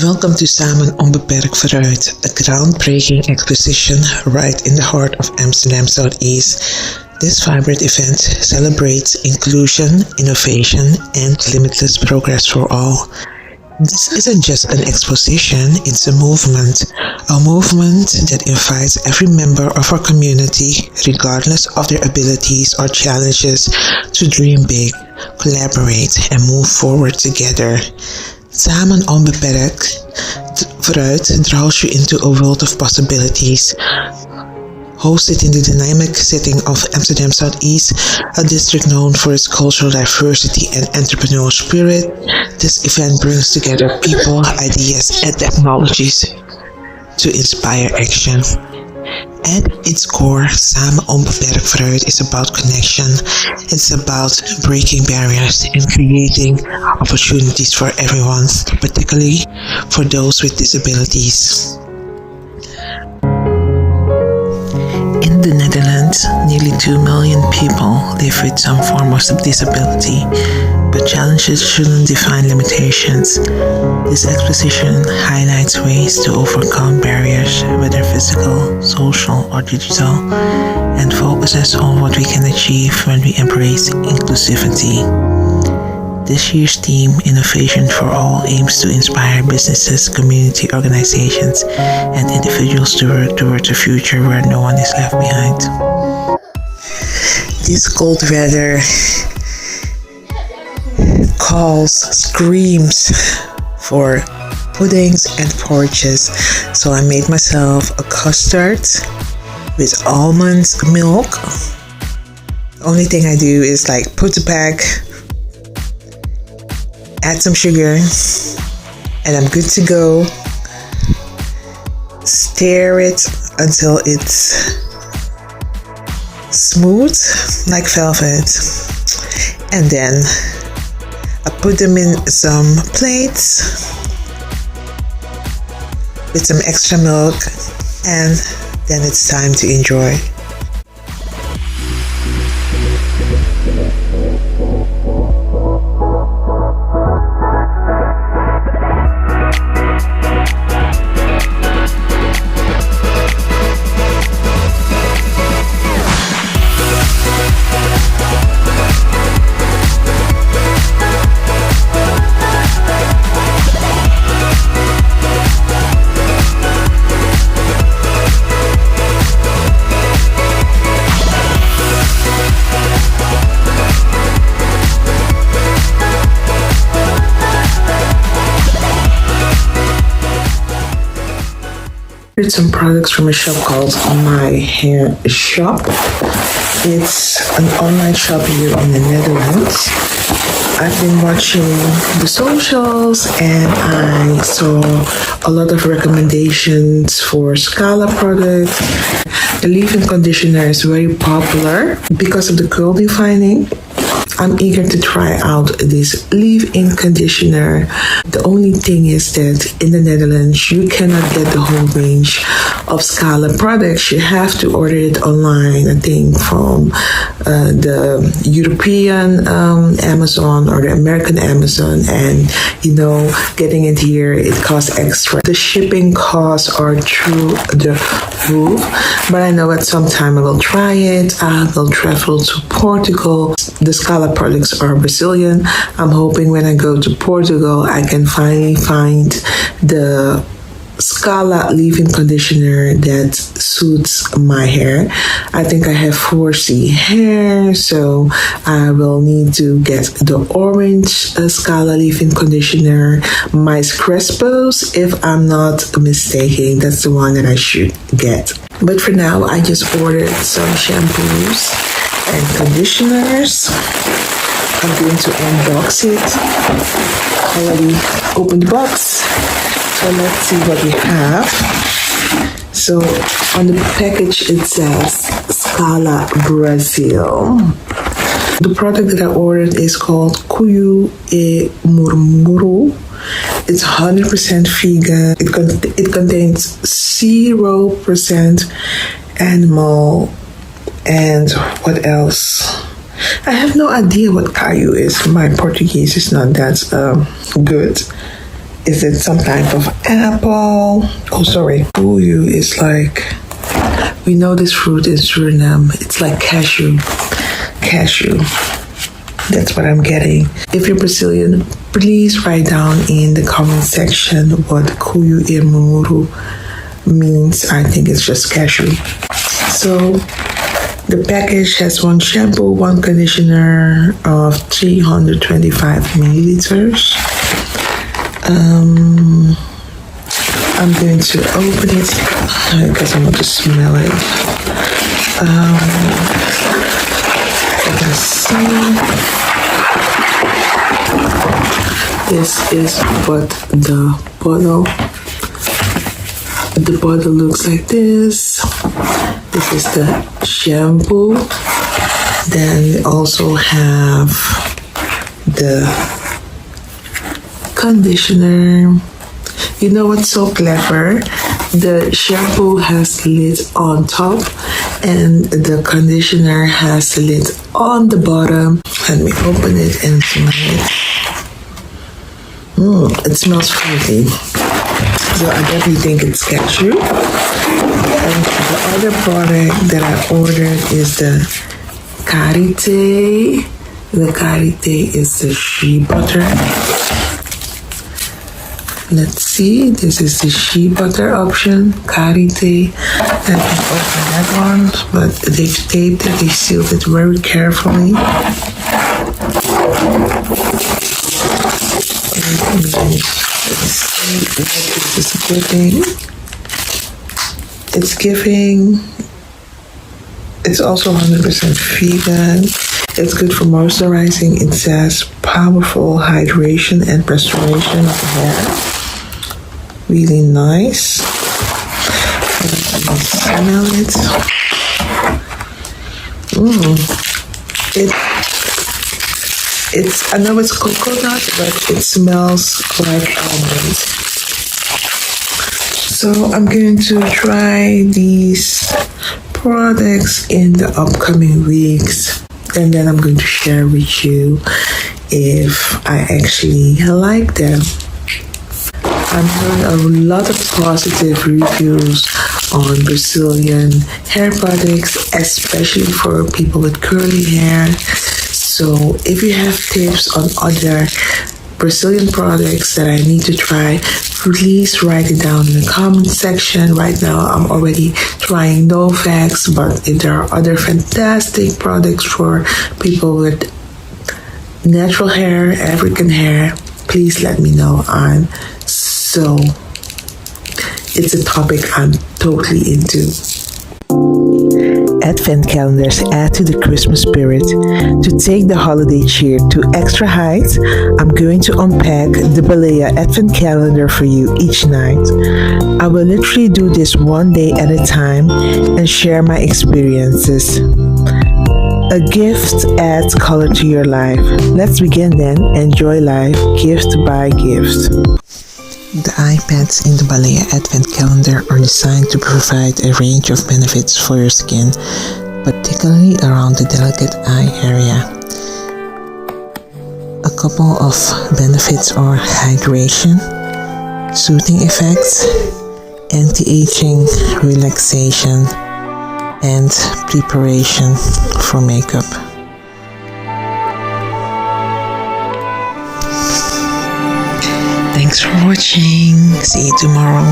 Welcome to Onbeperkt Vooruit, a groundbreaking exposition right in the heart of Amsterdam Southeast. This vibrant event celebrates inclusion, innovation, and limitless progress for all. This isn't just an exposition, it's a movement that invites every member of our community, regardless of their abilities or challenges, to dream big, collaborate, and move forward together. Samen Onbeperkt Vooruit draws you into a world of possibilities. Hosted in the dynamic setting of Amsterdam Southeast, a district known for its cultural diversity and entrepreneurial spirit, this event brings together people, ideas, and technologies to inspire action. At its core, Onbeperkt Vooruit is about connection. It's about breaking barriers and creating opportunities for everyone, particularly for those with disabilities. In the Netherlands, nearly 2 million people live with some form of disability, but challenges shouldn't define limitations. This exposition highlights ways to overcome barriers, whether physical, social, or digital, and focuses on what we can achieve when we embrace inclusivity. This year's theme, Innovation for All, aims to inspire businesses, community organizations, and individuals to work towards a future where no one is left behind. This cold weather screams for puddings and porridges, so I made myself a custard with almond milk. The only thing I do is put the pack, add some sugar, and I'm good to go. Stir it until it's smooth like velvet, and then I put them in some plates with some extra milk, and then it's time to enjoy. Some products from a shop called My Hair Shop. It's an online shop here in the Netherlands. I've been watching the socials and I saw a lot of recommendations for Skala products. The leave-in conditioner is very popular because of the curl defining. I'm eager to try out this leave-in conditioner. The only thing is that in the Netherlands, you cannot get the whole range of Skala products. You have to order it online, I think, from the European Amazon or the American Amazon. And, getting it here, it costs extra. The shipping costs are through the roof. But I know at some time I will try it. I will travel to Portugal. The Skala products are Brazilian. I'm hoping when I go to Portugal, I can finally find the Skala leave-in conditioner that suits my hair. I think I have 4C hair, so I will need to get the orange Skala leave-in conditioner, Mais Crespos, if I'm not mistaken. That's the one that I should get. But for now, I just ordered some shampoos and conditioners. I'm going to unbox it. Already opened the box. So let's see what we have. So on the package it says Skala Brazil. The product that I ordered is called Cuyo e Murmuru. It's 100% vegan. It contains 0% animal. And what else? I have no idea what Caillou is. My Portuguese is not that good. Is it some type of apple? Oh, sorry. Kuyu is like, we know this fruit in Suriname. It's like cashew. Cashew. That's what I'm getting. If you're Brazilian, please write down in the comment section what Kuyu Irmuru means. I think it's just cashew. So the package has one shampoo, one conditioner of 325 milliliters. I'm going to open it because I want to smell it. Let's see. This is what the bottle looks like. This is the shampoo. Then we also have the conditioner. You know what's so clever? The shampoo has lid on top and the conditioner has lid on the bottom. Let me open it and smell it. It smells fruity. So I definitely think it's cashew. And the other product that I ordered is the karité. The karité is the shea butter. Let's see, this is the shea butter option, karité. Let me open that one, but they've taped it, they sealed it very carefully. Let's see what this is giving. It's also 100% vegan. It's good for moisturizing. It says powerful hydration and restoration of the hair. Really nice. Let me smell it. It's I know it's coconut, but it smells like almond. So I'm going to try these products in the upcoming weeks, and then I'm going to share with you if I actually like them. I'm hearing a lot of positive reviews on Brazilian hair products, especially for people with curly hair. So if you have tips on other Brazilian products that I need to try, please write it down in the comment section. Right now, I'm already trying Novax, but if there are other fantastic products for people with natural hair, African hair, please let me know. It's a topic I'm totally into. Advent calendars add to the Christmas spirit. To take the holiday cheer to extra heights, I'm going to unpack the Balea Advent calendar for you each night. I will literally do this one day at a time and share my experiences. A gift adds color to your life. Let's begin then. Enjoy life, gift by gift. The eye pads in the Balea Advent calendar are designed to provide a range of benefits for your skin, particularly around the delicate eye area. A couple of benefits are hydration, soothing effects, anti-aging, relaxation, and preparation for makeup. Thanks for watching. See you tomorrow.